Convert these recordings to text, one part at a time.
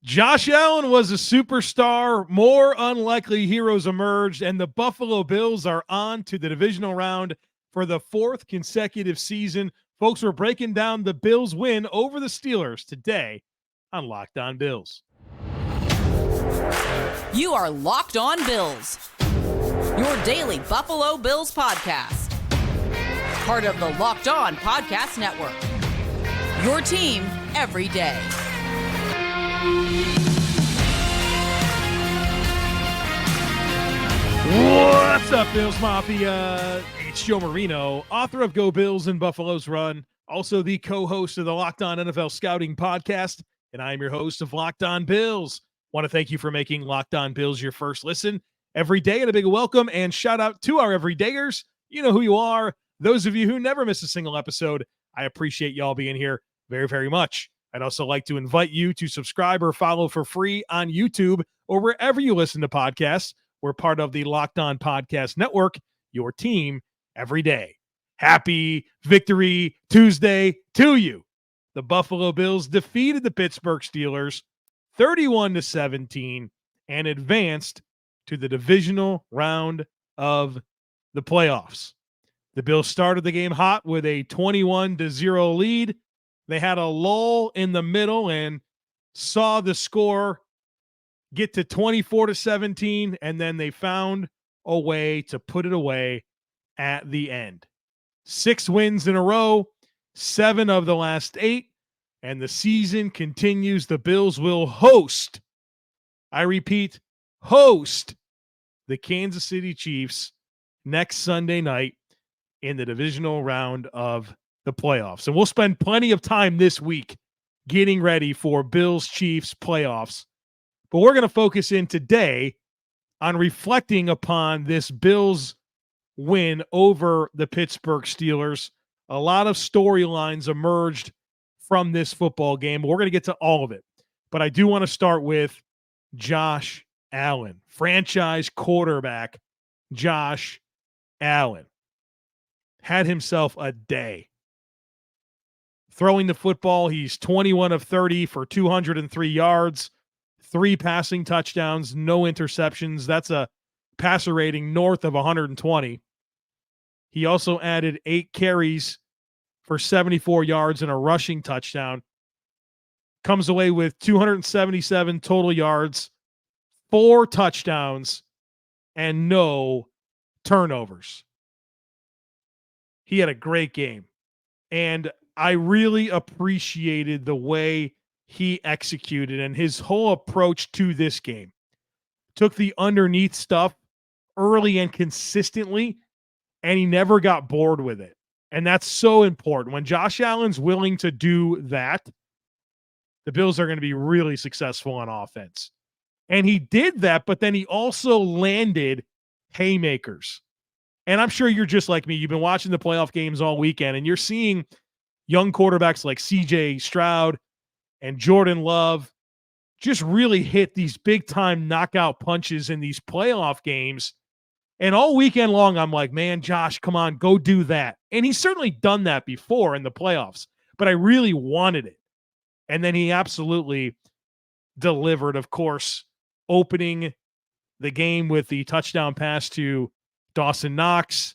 Josh Allen was a superstar. More unlikely heroes emerged, and the Buffalo Bills are on to the divisional round for the fourth consecutive season. Folks, we're breaking down the Bills' win over the Steelers today on Locked On Bills. You are Locked On Bills, your daily Buffalo Bills podcast. Part of the Locked On Podcast Network, your team every day. What's up, Bills Mafia? It's Joe Marino, author of Go Bills and Buffalo's Run, also the co-host of the Locked On NFL Scouting Podcast, and I am your host of Locked On Bills. Want to thank you for making Locked On Bills your first listen every day, and a big welcome and shout out to our everydayers. You know who you are. Those of you who never miss a single episode, I appreciate y'all being here very, very much. I'd also like to invite you to subscribe or follow for free on YouTube or wherever you listen to podcasts. We're part of the Locked On Podcast Network, your team every day. Happy Victory Tuesday to you. The Buffalo Bills defeated the Pittsburgh Steelers 31-17 and advanced to the divisional round of the playoffs. The Bills started the game hot with a 21-0 lead. They had a lull in the middle and saw the score get to 24-17, and then they found a way to put it away at the end. 6 wins in a row, 7 of the last 8, and the season continues. The Bills will host, I repeat, host the Kansas City Chiefs next Sunday night in the divisional round of the playoffs. And we'll spend plenty of time this week getting ready for Bills-Chiefs playoffs. But we're going to focus in today on reflecting upon this Bills win over the Pittsburgh Steelers. A lot of storylines emerged from this football game. We're going to get to all of it. But I do want to start with Josh Allen, franchise quarterback Josh Allen. Had himself a day. Throwing the football, he's 21 of 30 for 203 yards. 3 passing touchdowns, no interceptions. That's a passer rating north of 120. He also added 8 carries for 74 yards and a rushing touchdown. Comes away with 277 total yards, 4 touchdowns, and no turnovers. He had a great game. And I really appreciated the way he executed and his whole approach to this game. Took the underneath stuff early and consistently, and he never got bored with it. And that's so important. When Josh Allen's willing to do that, the Bills are going to be really successful on offense. And he did that, but then he also landed haymakers. And I'm sure you're just like me. You've been watching the playoff games all weekend, and you're seeing young quarterbacks like C.J. Stroud and Jordan Love just really hit these big-time knockout punches in these playoff games. And all weekend long, I'm like, man, Josh, come on, go do that. And he's certainly done that before in the playoffs, but I really wanted it. And then he absolutely delivered, of course, opening the game with the touchdown pass to Dawson Knox.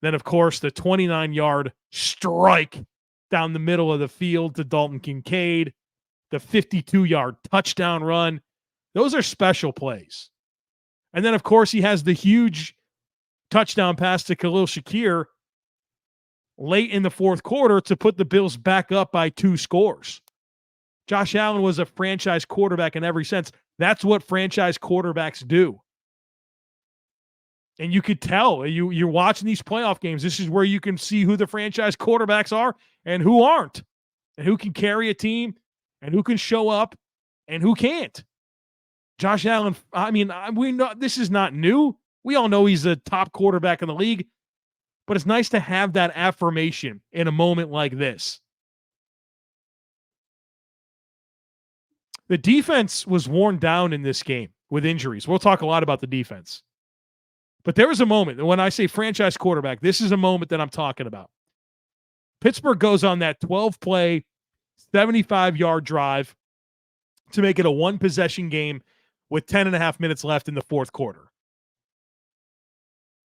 Then, of course, the 29-yard strike down the middle of the field to Dalton Kincaid, the 52-yard touchdown run. Those are special plays. And then, of course, he has the huge touchdown pass to Khalil Shakir late in the fourth quarter to put the Bills back up by 2 scores. Josh Allen was a franchise quarterback in every sense. That's what franchise quarterbacks do. And you could tell, you're watching these playoff games, this is where you can see who the franchise quarterbacks are and who aren't, and who can carry a team, and who can show up, and who can't. Josh Allen, I mean, we know this is not new. We all know he's a top quarterback in the league, but it's nice to have that affirmation in a moment like this. The defense was worn down in this game with injuries. We'll talk a lot about the defense. But there was a moment, and when I say franchise quarterback, this is a moment that I'm talking about. Pittsburgh goes on that 12-play, 75-yard drive to make it a one-possession game with 10 and a half minutes left in the fourth quarter.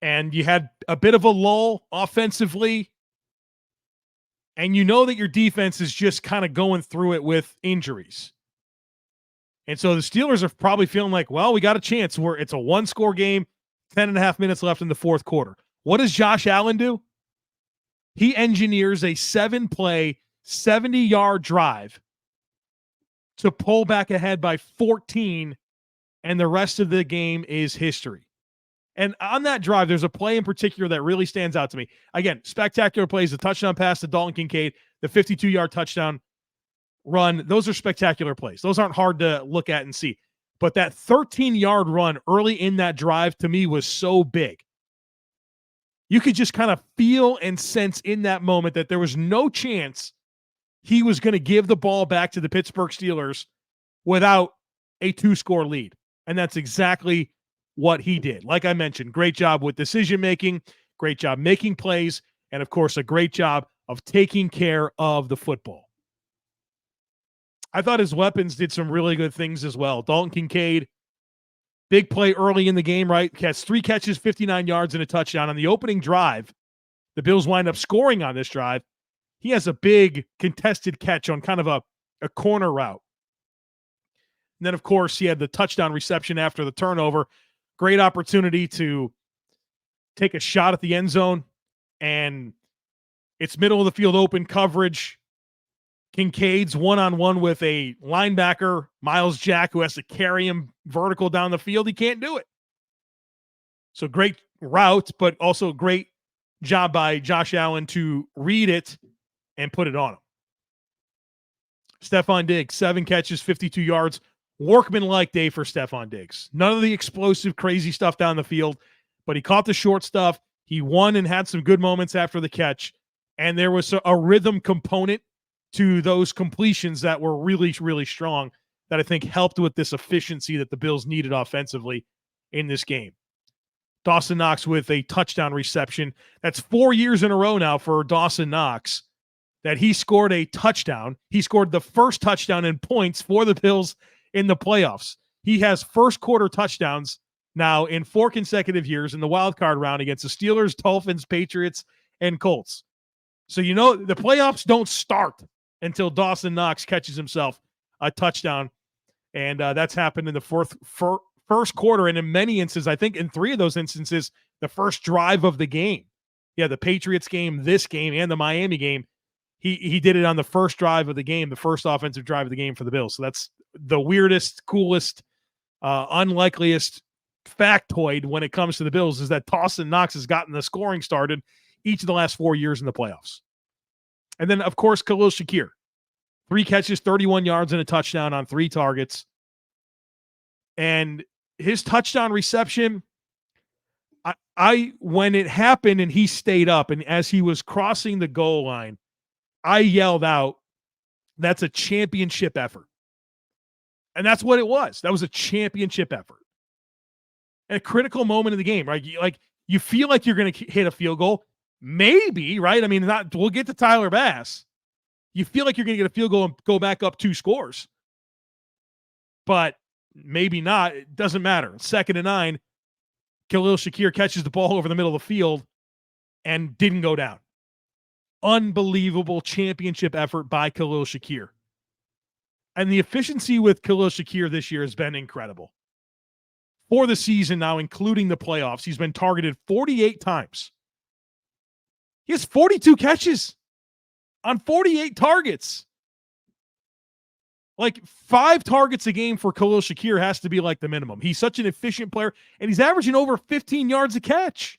And you had a bit of a lull offensively, and you know that your defense is just kind of going through it with injuries. And so the Steelers are probably feeling like, well, we got a chance. It's a one-score game, 10 and a half minutes left in the fourth quarter. What does Josh Allen do? He engineers a 7-play, 70-yard drive to pull back ahead by 14, and the rest of the game is history. And on that drive, there's a play in particular that really stands out to me. Again, spectacular plays, the touchdown pass to Dalton Kincaid, the 52-yard touchdown run. Those are spectacular plays. Those aren't hard to look at and see. But that 13-yard run early in that drive to me was so big. You could just kind of feel and sense in that moment that there was no chance he was going to give the ball back to the Pittsburgh Steelers without a 2-score lead. And that's exactly what he did. Like I mentioned, great job with decision-making, great job making plays, and of course, a great job of taking care of the football. I thought his weapons did some really good things as well. Dalton Kincaid, big play early in the game, right? Has 3 catches, 59 yards, and a touchdown. On the opening drive, the Bills wind up scoring on this drive. He has a big contested catch on kind of a corner route. And then, of course, he had the touchdown reception after the turnover. Great opportunity to take a shot at the end zone, and it's middle of the field open coverage. Kincaid's one-on-one with a linebacker, Miles Jack, who has to carry him vertical down the field. He can't do it. So great route, but also great job by Josh Allen to read it and put it on him. Stefon Diggs, 7 catches, 52 yards. Workman-like day for Stefon Diggs. None of the explosive, crazy stuff down the field, but he caught the short stuff. He won and had some good moments after the catch, and there was a rhythm component to those completions that were really, really strong that I think helped with this efficiency that the Bills needed offensively in this game. Dawson Knox with a touchdown reception. That's 4 years in a row now for Dawson Knox that he scored a touchdown. He scored the first touchdown in points for the Bills in the playoffs. He has first quarter touchdowns now in 4 consecutive years in the wild card round against the Steelers, Dolphins, Patriots, and Colts. So, you know, the playoffs don't start until Dawson Knox catches himself a touchdown. And that's happened in the first quarter. And in many instances, I think in 3 of those instances, the first drive of the game. Yeah, the Patriots game, this game, and the Miami game. He did it on the first drive of the game, the first offensive drive of the game for the Bills. So that's the weirdest, coolest, unlikeliest factoid when it comes to the Bills is that Dawson Knox has gotten the scoring started each of the last 4 years in the playoffs. And then, of course, Khalil Shakir. 3 catches, 31 yards, and a touchdown on 3 targets. And his touchdown reception, I when it happened and he stayed up, and as he was crossing the goal line, I yelled out, "That's a championship effort." And that's what it was. That was a championship effort. At a critical moment in the game, right? You feel like you're going to hit a field goal. Maybe, right? I mean, we'll get to Tyler Bass. You feel like you're going to get a field goal and go back up 2 scores. But maybe not. It doesn't matter. 2nd and 9, Khalil Shakir catches the ball over the middle of the field and didn't go down. Unbelievable championship effort by Khalil Shakir. And the efficiency with Khalil Shakir this year has been incredible. For the season now, including the playoffs, he's been targeted 48 times. He has 42 catches on 48 targets. Like 5 targets a game for Khalil Shakir has to be like the minimum. He's such an efficient player, and he's averaging over 15 yards a catch.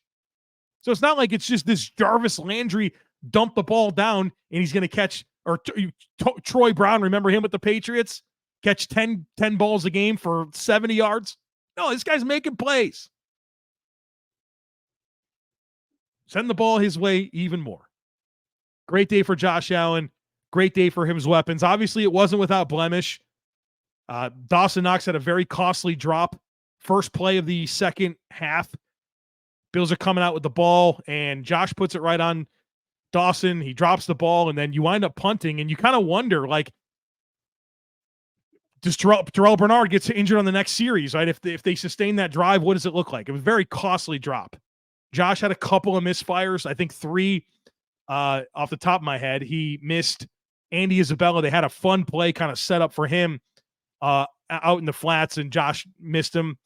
So it's not like it's just this Jarvis Landry dump the ball down and he's going to catch, or Troy Brown, remember him with the Patriots? Catch 10 balls a game for 70 yards? No, this guy's making plays. Send the ball his way even more. Great day for Josh Allen. Great day for his weapons. Obviously, it wasn't without blemish. Dawson Knox had a very costly drop. First play of the second half. Bills are coming out with the ball, and Josh puts it right on Dawson. He drops the ball, and then you wind up punting, and you kind of wonder, like, does Terrel Bernard gets injured on the next series, right? If they sustain that drive, what does it look like? It was a very costly drop. Josh had a couple of misfires. I think 3 off the top of my head. He missed Andy Isabella. They had a fun play kind of set up for him out in the flats, and Josh missed him.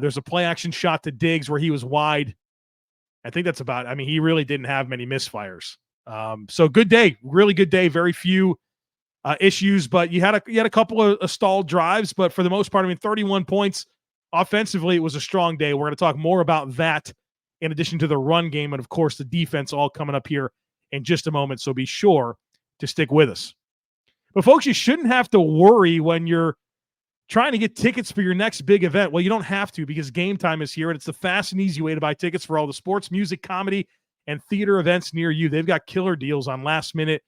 There's a play action shot to Diggs where he was wide. I think that's about, I mean, he really didn't have many misfires. So good day, really good day. Very few issues, but you had a couple of stalled drives, but for the most part, I mean, 31 points offensively. It was a strong day. We're going to talk more about that in addition to the run game and, of course, the defense all coming up here in just a moment. So be sure to stick with us. But, folks, you shouldn't have to worry when you're trying to get tickets for your next big event. Well, you don't have to, because Game Time is here, and it's the fast and easy way to buy tickets for all the sports, music, comedy, and theater events near you. They've got killer deals on last-minute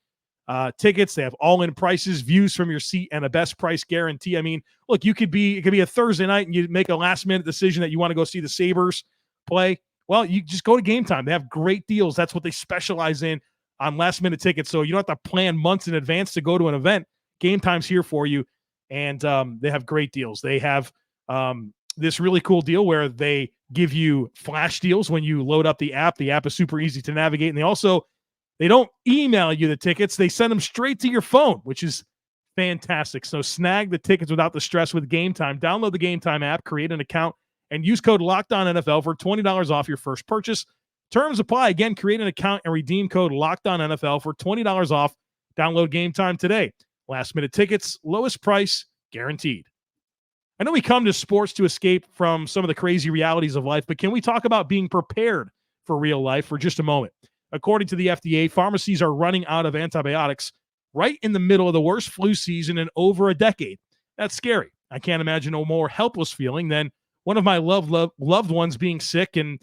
tickets. They have all-in prices, views from your seat, and a best price guarantee. I mean, look, it could be a Thursday night and you make a last-minute decision that you want to go see the Sabres play. Well, you just go to Game Time. They have great deals. That's what they specialize in on last-minute tickets. So you don't have to plan months in advance to go to an event. Game Time's here for you, and they have great deals. They have this really cool deal where they give you flash deals when you load up the app. The app is super easy to navigate, and they don't email you the tickets. They send them straight to your phone, which is fantastic. So snag the tickets without the stress with Game Time. Download the Game Time app, create an account, and use code LOCKEDONNFL for $20 off your first purchase. Terms apply. Again, create an account and redeem code LOCKEDONNFL for $20 off. Download Game Time today. Last-minute tickets, lowest price, guaranteed. I know we come to sports to escape from some of the crazy realities of life, but can we talk about being prepared for real life for just a moment? According to the FDA, pharmacies are running out of antibiotics right in the middle of the worst flu season in over a decade. That's scary. I can't imagine a more helpless feeling than one of my loved ones being sick, and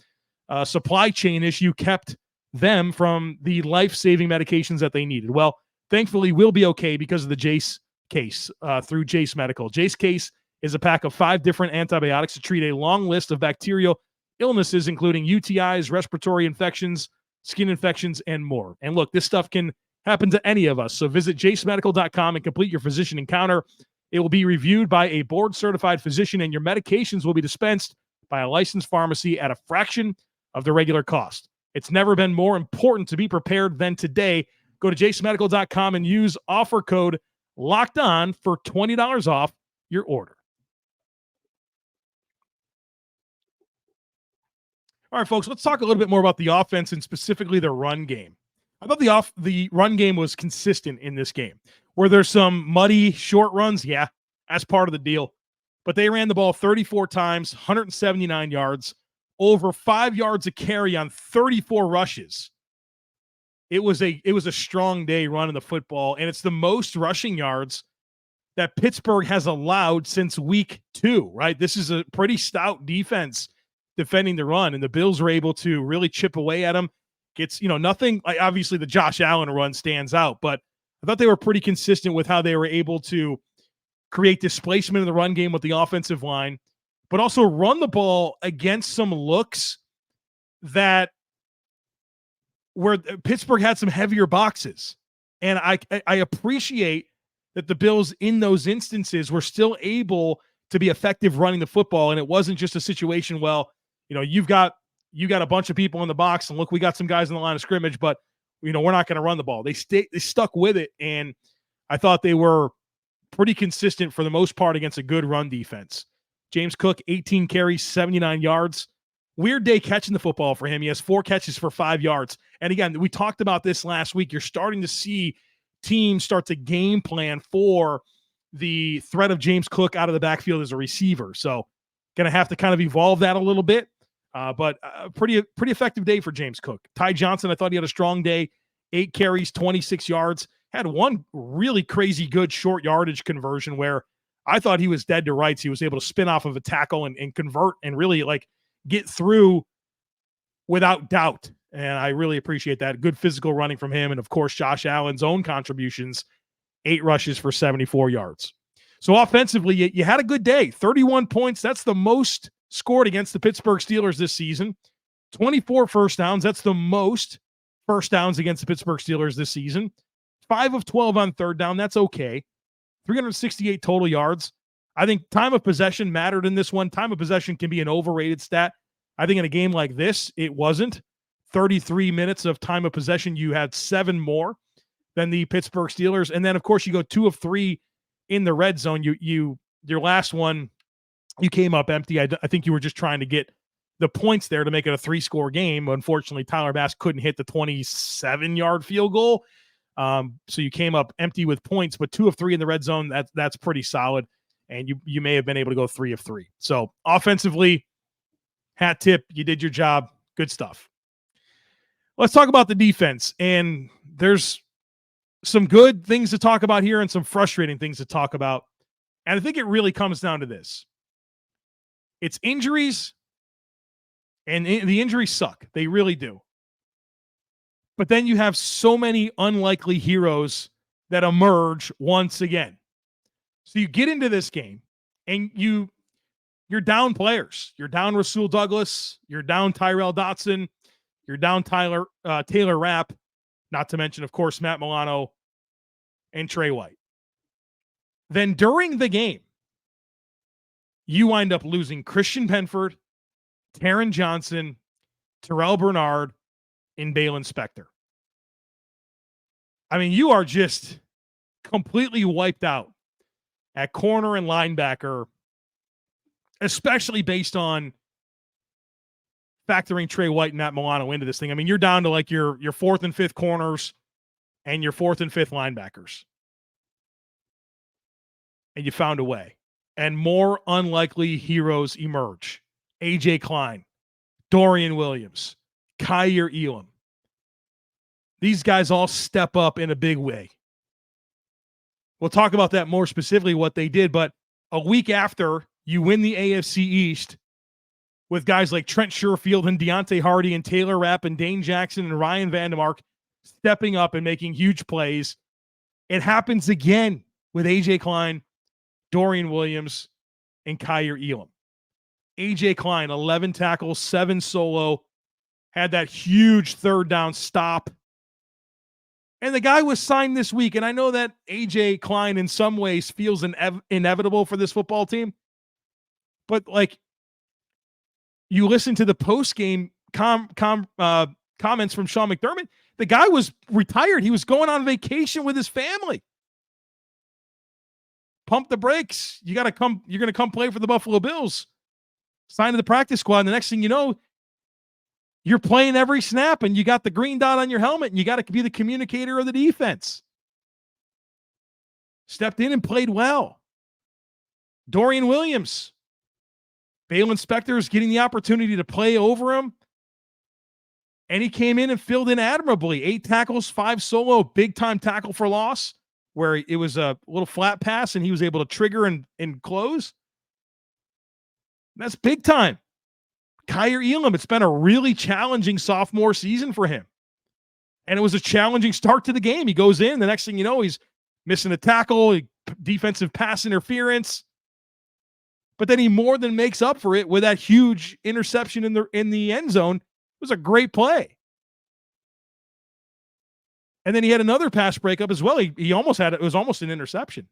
a supply chain issue kept them from the life-saving medications that they needed. Well, thankfully, we'll be okay because of the Jase case through Jase Medical. Jase case is a pack of 5 different antibiotics to treat a long list of bacterial illnesses, including UTIs, respiratory infections, skin infections, and more. And look, this stuff can happen to any of us. So visit jasemedical.com and complete your physician encounter. It will be reviewed by a board-certified physician, and your medications will be dispensed by a licensed pharmacy at a fraction of the regular cost. It's never been more important to be prepared than today. Go to jasemedical.com and use offer code LOCKEDON for $20 off your order. All right, folks, let's talk a little bit more about the offense and specifically the run game. I thought the run game was consistent in this game. Were there some muddy short runs? Yeah, that's part of the deal. But they ran the ball 34 times, 179 yards, over 5 yards a carry on 34 rushes. It was a strong day running the football, and it's the most rushing yards that Pittsburgh has allowed since week 2, right? This is a pretty stout defense defending the run, and the Bills were able to really chip away at them. Gets, nothing, obviously the Josh Allen run stands out, but I thought they were pretty consistent with how they were able to create displacement in the run game with the offensive line, but also run the ball against some looks that where Pittsburgh had some heavier boxes. And I appreciate that the Bills in those instances were still able to be effective running the football. And it wasn't just a situation, well, you've got a bunch of people in the box and look, we got some guys in the line of scrimmage, but we're not going to run the ball. They stuck with it. And I thought they were pretty consistent for the most part against a good run defense. James Cook, 18 carries, 79 yards. Weird day catching the football for him. He has 4 catches for 5 yards. And again, we talked about this last week. You're starting to see teams start to game plan for the threat of James Cook out of the backfield as a receiver. So going to have to kind of evolve that a little bit. But a pretty effective day for James Cook. Ty Johnson, I thought he had a strong day. 8 carries, 26 yards. Had one really crazy good short yardage conversion where I thought he was dead to rights. He was able to spin off of a tackle and convert and really get through without doubt. And I really appreciate that. Good physical running from him. And of course, Josh Allen's own contributions, 8 rushes for 74 yards. So offensively, you had a good day. 31 points. That's the most scored against the Pittsburgh Steelers this season. 24 first downs. That's the most first downs against the Pittsburgh Steelers this season. 5 of 12 on third down. That's okay. 368 total yards. I think time of possession mattered in this one. Time of possession can be an overrated stat. I think in a game like this, it wasn't. 33 minutes of time of possession. You had 7 more than the Pittsburgh Steelers. And then, of course, you go 2 of 3 in the red zone. Your last one, you came up empty. I think you were just trying to get the points there to make it a 3-score game. Unfortunately, Tyler Bass couldn't hit the 27-yard field goal. So you came up empty with points, but 2 of 3 in the red zone. That's pretty solid. And you may have been able to go 3 of 3. So offensively, hat tip, you did your job. Good stuff. Let's talk about the defense. And there's some good things to talk about here and some frustrating things to talk about. And I think it really comes down to this. It's injuries, and the injuries suck. They really do. But then you have so many unlikely heroes that emerge once again. So you get into this game, and you're down players. You're down Rasul Douglas. You're down Tyrel Dotson. You're down Taylor Rapp, not to mention, of course, Matt Milano and Trey White. Then during the game, you wind up losing Christian Benford, Taron Johnson, Terrel Bernard, and Balin Spector. I mean, you are just completely wiped out at corner and linebacker, especially based on factoring Trey White and Matt Milano into this thing. I mean, you're down to like your 4th and 5th corners and your 4th and 5th linebackers. And you found a way. And more unlikely heroes emerge. AJ Klein, Dorian Williams, Kaiir Elam. These guys all step up in a big way. We'll talk about that more specifically, what they did. But a week after you win the AFC East with guys like Trent Sherfield and Deontay Hardy and Taylor Rapp and Dane Jackson and Ryan Vandermark stepping up and making huge plays, it happens again with AJ Klein, Dorian Williams, and Kaiir Elam. AJ Klein, 11 tackles, 7 solo, had that huge 3rd down stop. And the guy was signed this week. And I know that AJ Klein in some ways feels inevitable for this football team. But like, you listen to the post-game comments from Sean McDermott, the guy was retired. He was going on vacation with his family. Pump the brakes. You're going to come play for the Buffalo Bills. Sign to the practice squad. And the next thing you know, you're playing every snap and you got the green dot on your helmet and you got to be the communicator of the defense. Stepped in and played well. Dorian Williams. Balin Spector is getting the opportunity to play over him. And he came in and filled in admirably. 8 tackles, 5 solo, big time tackle for loss, where it was a little flat pass and he was able to trigger and close. That's big time. Kaiir Elam, it's been a really challenging sophomore season for him. And it was a challenging start to the game. He goes in, the next thing you know, he's missing a tackle, defensive pass interference. But then he more than makes up for it with that huge interception in the end zone. It was a great play. And then he had another pass breakup as well. He almost had it. It was almost an interception.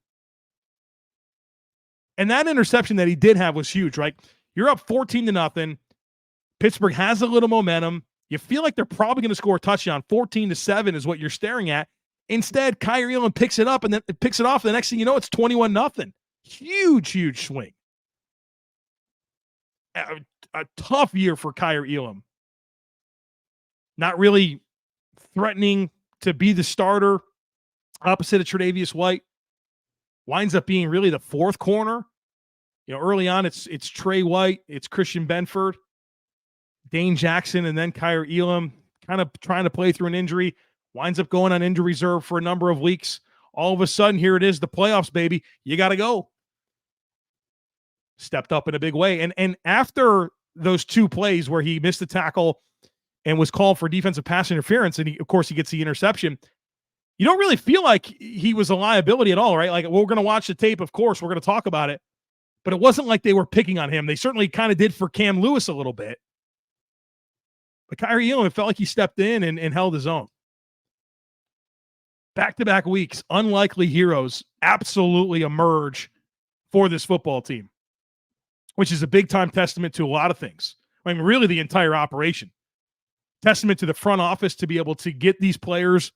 And that interception that he did have was huge, right? You're up 14-0. Pittsburgh has a little momentum. You feel like they're probably going to score a touchdown. 14-7 is what you're staring at. Instead, Kaiir Elam picks it up and then picks it off. The next thing you know, it's 21-0. Huge swing. A tough year for Kaiir Elam. Not really threatening to be the starter opposite of Tre'Davious White. Winds up being really the 4th corner. You know, early on, it's Trey White, it's Christian Benford, Dane Jackson, and then Kaiir Elam kind of trying to play through an injury. Winds up going on injury reserve for a number of weeks. All of a sudden, here it is, the playoffs, baby. You got to go. Stepped up in a big way. And after those 2 plays where he missed the tackle and was called for defensive pass interference, and of course he gets the interception, you don't really feel like he was a liability at all, right? Like, we're going to watch the tape, of course, we're going to talk about it, but it wasn't like they were picking on him. They certainly kind of did for Cam Lewis a little bit. But Kaiir Elam, it felt like he stepped in and held his own. back-to-back weeks, unlikely heroes absolutely emerge for this football team, which is a big-time testament to a lot of things. I mean, really the entire operation. Testament to the front office to be able to get these players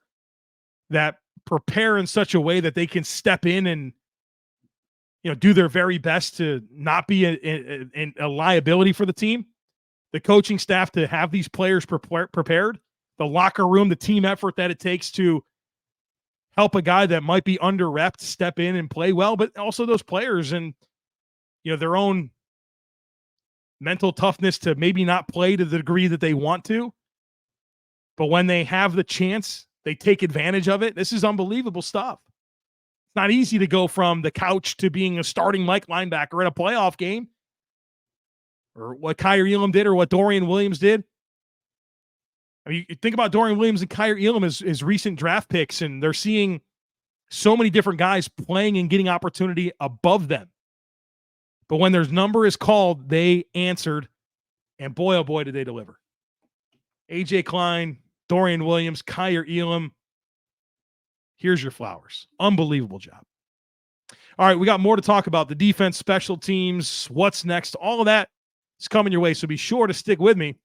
that prepare in such a way that they can step in and do their very best to not be a liability for the team. The coaching staff to have these players prepared. The locker room, the team effort that it takes to help a guy that might be under-repped step in and play well, but also those players and their own mental toughness to maybe not play to the degree that they want to. But when they have the chance, they take advantage of it. This is unbelievable stuff. It's not easy to go from the couch to being a starting Mike linebacker in a playoff game, or what Kaiir Elam did, or what Dorian Williams did. I mean, you think about Dorian Williams and Kaiir Elam as recent draft picks, and they're seeing so many different guys playing and getting opportunity above them. But when their number is called, they answered, and boy, oh boy, did they deliver. A.J. Klein, Dorian Williams, Kaiir Elam, here's your flowers. Unbelievable job. All right, we got more to talk about. The defense, special teams, what's next, all of that is coming your way, so be sure to stick with me.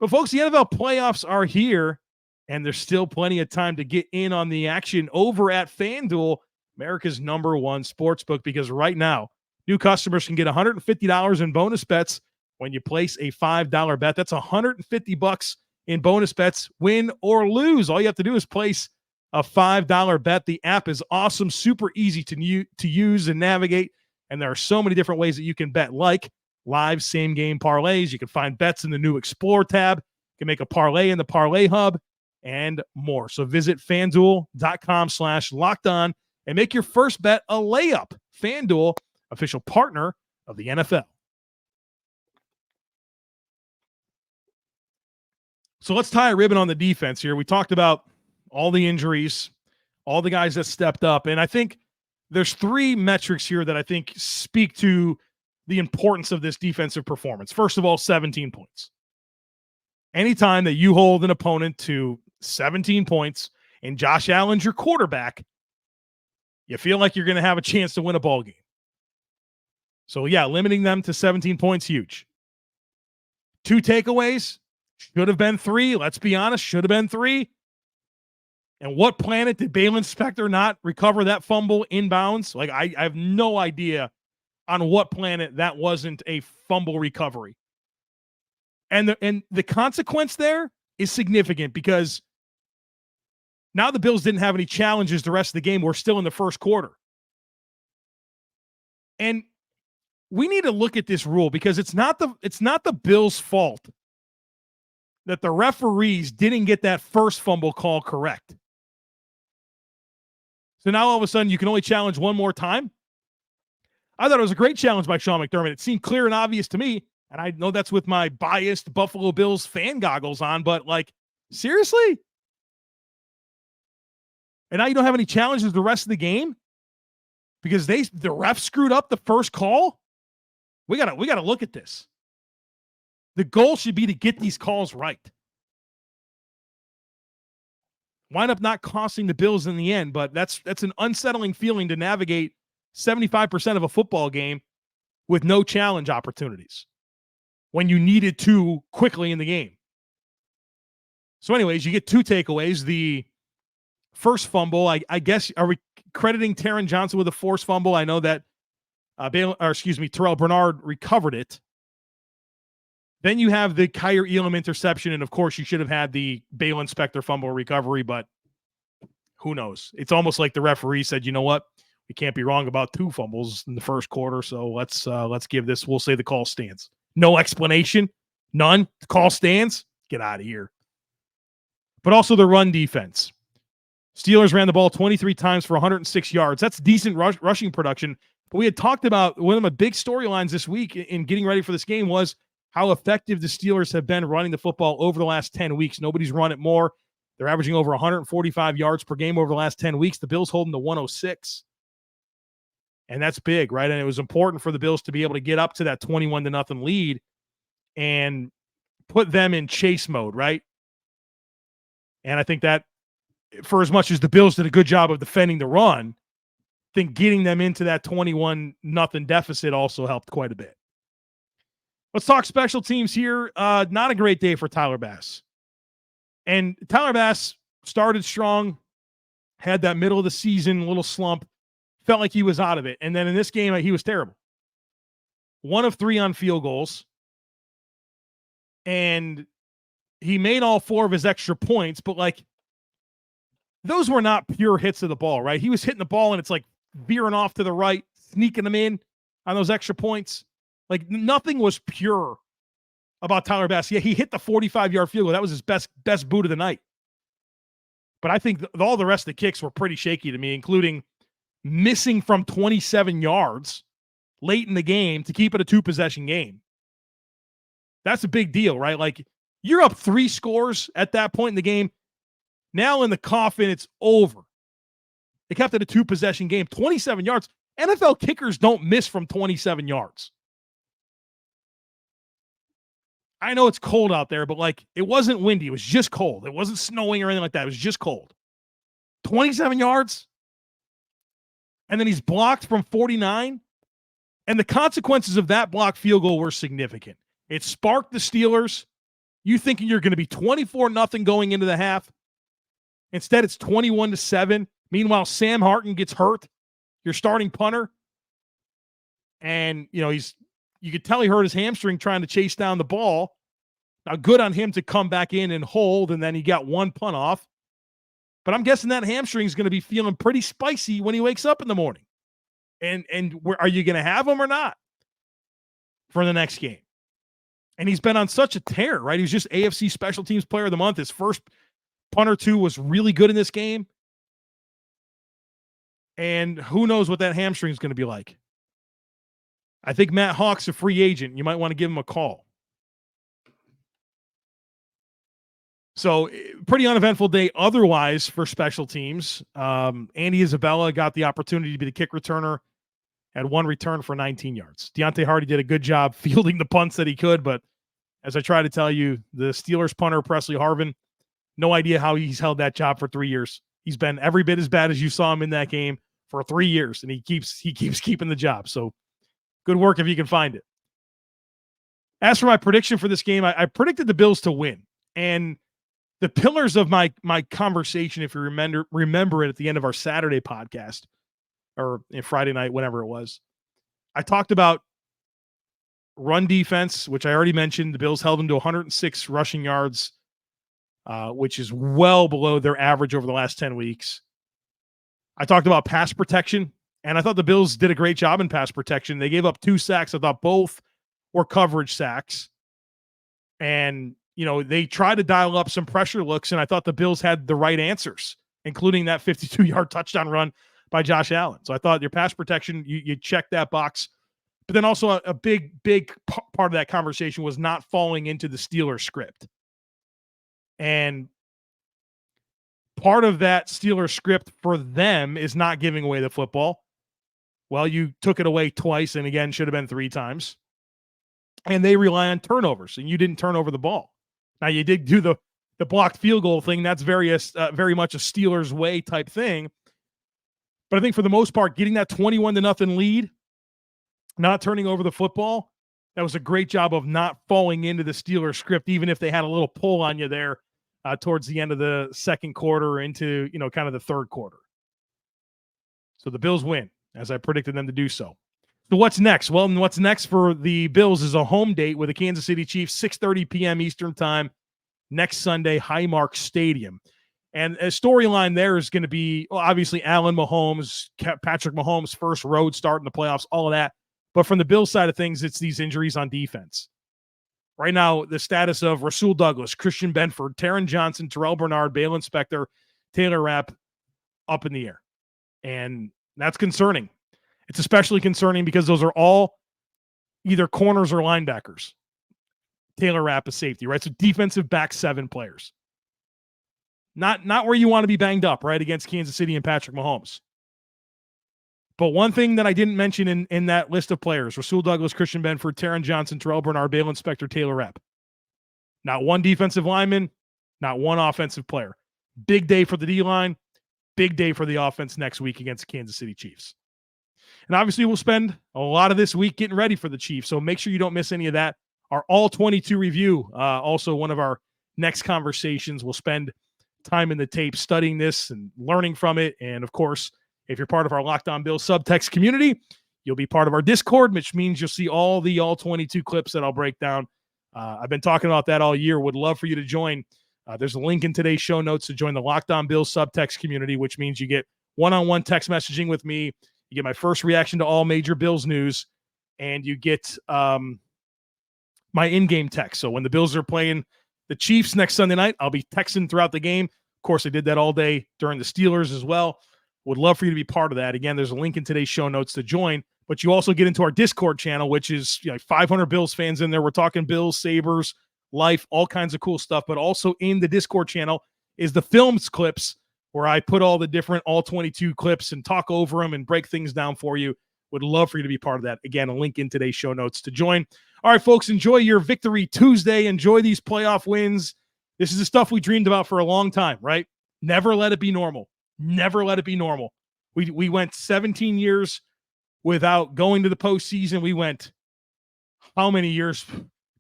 But folks, the NFL playoffs are here, and there's still plenty of time to get in on the action over at FanDuel, America's #1 sportsbook, because right now, new customers can get $150 in bonus bets when you place a $5 bet. That's $150 in bonus bets, win or lose. All you have to do is place a $5 bet. The app is awesome, super easy to use and navigate, and there are so many different ways that you can bet, like live same-game parlays. You can find bets in the new Explore tab. You can make a parlay in the Parlay Hub, and more. So visit FanDuel.com/lockedon and make your first bet a layup. FanDuel, official partner of the NFL. So let's tie a ribbon on the defense here. We talked about all the injuries, all the guys that stepped up, and I think there's three metrics here that I think speak to the importance of this defensive performance. First of all, 17 points. Anytime that you hold an opponent to 17 points and Josh Allen's your quarterback, you feel like you're going to have a chance to win a ball game. So yeah, limiting them to 17 points, huge. 2 takeaways, should have been 3. Let's be honest, should have been 3. And what planet did Balin Spector not recover that fumble inbounds? Like, I have no idea on what planet that wasn't a fumble recovery. And the consequence there is significant, because now the Bills didn't have any challenges the rest of the game. We're still in the first quarter. And we need to look at this rule, because it's not the Bills' fault that the referees didn't get that first fumble call correct. So now all of a sudden you can only challenge one more time. I thought it was a great challenge by Sean McDermott. It seemed clear and obvious to me, and I know that's with my biased Buffalo Bills fan goggles on, but like, seriously? And now you don't have any challenges the rest of the game because the ref screwed up the first call? We gotta look at this. The goal should be to get these calls right. Wind up not costing the Bills in the end, but that's an unsettling feeling to navigate 75% of a football game with no challenge opportunities when you needed to quickly in the game. So anyways, you get 2 takeaways. The first fumble, I guess, are we crediting Taron Johnson with a forced fumble? I know that Terrel Bernard recovered it. Then you have the Kaiir Elam interception, and of course you should have had the Balin Spector fumble recovery, but who knows? It's almost like the referee said, you know what? We can't be wrong about 2 fumbles in the first quarter, so let's give this. We'll say the call stands. No explanation, none. The call stands. Get out of here. But also the run defense. Steelers ran the ball 23 times for 106 yards. That's decent rushing production. But we had talked about one of my big storylines this week in getting ready for this game was how effective the Steelers have been running the football over the last 10 weeks. Nobody's run it more. They're averaging over 145 yards per game over the last 10 weeks. The Bills hold them to 106. And that's big, right? And it was important for the Bills to be able to get up to that 21-0 lead and put them in chase mode, right? And I think that for as much as the Bills did a good job of defending the run, I think getting them into that 21-0 deficit also helped quite a bit. Let's talk special teams here. Not a great day for Tyler Bass. And Tyler Bass started strong, had that middle of the season little slump, felt like he was out of it. And then in this game, he was terrible. 1 of 3 on field goals. And he made all 4 of his extra points, but those were not pure hits of the ball, right? He was hitting the ball and it's veering off to the right, sneaking them in on those extra points. Nothing was pure about Tyler Bass. Yeah, he hit the 45-yard field goal. That was his best boot of the night. But I think all the rest of the kicks were pretty shaky to me, including missing from 27 yards late in the game to keep it a 2-possession game. That's a big deal, right? You're up 3 scores at that point in the game. Now in the coffin, it's over. They kept it a 2-possession game. 27 yards. NFL kickers don't miss from 27 yards. I know it's cold out there, but it wasn't windy. It was just cold. It wasn't snowing or anything like that. It was just cold. 27 yards. And then he's blocked from 49. And the consequences of that blocked field goal were significant. It sparked the Steelers. You thinking you're going to be 24-0 going into the half. Instead, it's 21-7. Meanwhile, Sam Harton gets hurt, your starting punter. And, you could tell he hurt his hamstring trying to chase down the ball. Now, good on him to come back in and hold, and then he got 1 punt off. But I'm guessing that hamstring is going to be feeling pretty spicy when he wakes up in the morning. And are you going to have him or not for the next game? And he's been on such a tear, right? He was just AFC Special Teams Player of the Month. His first punt or two was really good in this game. And who knows what that hamstring is going to be like. I think Matt Hawk's a free agent. You might want to give him a call. So pretty uneventful day otherwise for special teams. Andy Isabella got the opportunity to be the kick returner, had 1 return for 19 yards. Deontay Hardy did a good job fielding the punts that he could, but as I try to tell you, the Steelers punter, Presley Harvin, no idea how he's held that job for 3 years. He's been every bit as bad as you saw him in that game for 3 years, and he keeps keeping the job. So good work if you can find it. As for my prediction for this game, I predicted the Bills to win. And the pillars of my conversation, if you remember it at the end of our Saturday podcast, or Friday night, whenever it was, I talked about run defense, which I already mentioned. The Bills held them to 106 rushing yards, which is well below their average over the last 10 weeks. I talked about pass protection, and I thought the Bills did a great job in pass protection. They gave up 2 sacks. I thought both were coverage sacks. And, they tried to dial up some pressure looks, and I thought the Bills had the right answers, including that 52-yard touchdown run by Josh Allen. So I thought your pass protection, you checked that box. But then also a big part of that conversation was not falling into the Steelers script. And part of that Steelers script for them is not giving away the football. Well, you took it away twice, and again, should have been 3 times. And they rely on turnovers, and you didn't turn over the ball. Now, you did do the blocked field goal thing. That's very much a Steelers way type thing. But I think for the most part, getting that 21-0 lead, not turning over the football, that was a great job of not falling into the Steelers script, even if they had a little pull on you there towards the end of the second quarter into, kind of the third quarter. So the Bills win, as I predicted them to do so. So what's next? Well, what's next for the Bills is a home date with the Kansas City Chiefs, 6:30 p.m. Eastern time, next Sunday, Highmark Stadium. And a storyline there is going to be, obviously, Allen Mahomes, Patrick Mahomes' first road start in the playoffs, all of that. But from the Bills side of things, it's these injuries on defense. Right now, the status of Rasul Douglas, Christian Benford, Taron Johnson, Terrel Bernard, Balen Spector, Taylor Rapp up in the air. And that's concerning. It's especially concerning because those are all either corners or linebackers. Taylor Rapp is safety, right? So defensive back 7 players. Not where you want to be banged up, right, against Kansas City and Patrick Mahomes. But one thing that I didn't mention in that list of players, Rasul Douglas, Christian Benford, Taron Johnson, Terrel Bernard, Balen Spector, Taylor Rapp. Not one defensive lineman, not one offensive player. Big day for the D-line. Big day for the offense next week against Kansas City Chiefs. And obviously, we'll spend a lot of this week getting ready for the Chiefs, so make sure you don't miss any of that. Our All-22 review, also one of our next conversations. We'll spend time in the tape studying this and learning from it. And, of course, if you're part of our Locked On Bills subtext community, you'll be part of our Discord, which means you'll see all the All-22 clips that I'll break down. I've been talking about that all year. Would love for you to join. There's a link in today's show notes to join the Locked On Bills subtext community, which means you get one-on-one text messaging with me. You get my first reaction to all major Bills news, and you get my in-game text. So when the Bills are playing the Chiefs next Sunday night, I'll be texting throughout the game. Of course, I did that all day during the Steelers as well. Would love for you to be part of that. Again, there's a link in today's show notes to join, but you also get into our Discord channel, which is 500 Bills fans in there. We're talking Bills, Sabres, life, all kinds of cool stuff. But also in the Discord channel is the films clips, where I put all the different All-22 clips and talk over them and break things down for you. Would love for you to be part of that. Again, a link in today's show notes to join. All right, folks, enjoy your Victory Tuesday. Enjoy these playoff wins. This is the stuff we dreamed about for a long time, right? Never let it be normal. Never let it be normal. We went 17 years without going to the postseason. We went how many years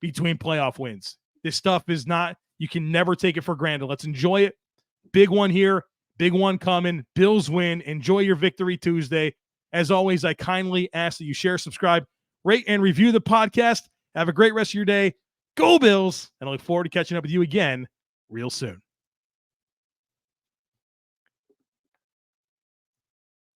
between playoff wins? This stuff is not, you can never take it for granted. Let's enjoy it. Big one here. Big one coming. Bills win. Enjoy your Victory Tuesday. As always, I kindly ask that you share, subscribe, rate, and review the podcast. Have a great rest of your day. Go Bills. And I look forward to catching up with you again real soon.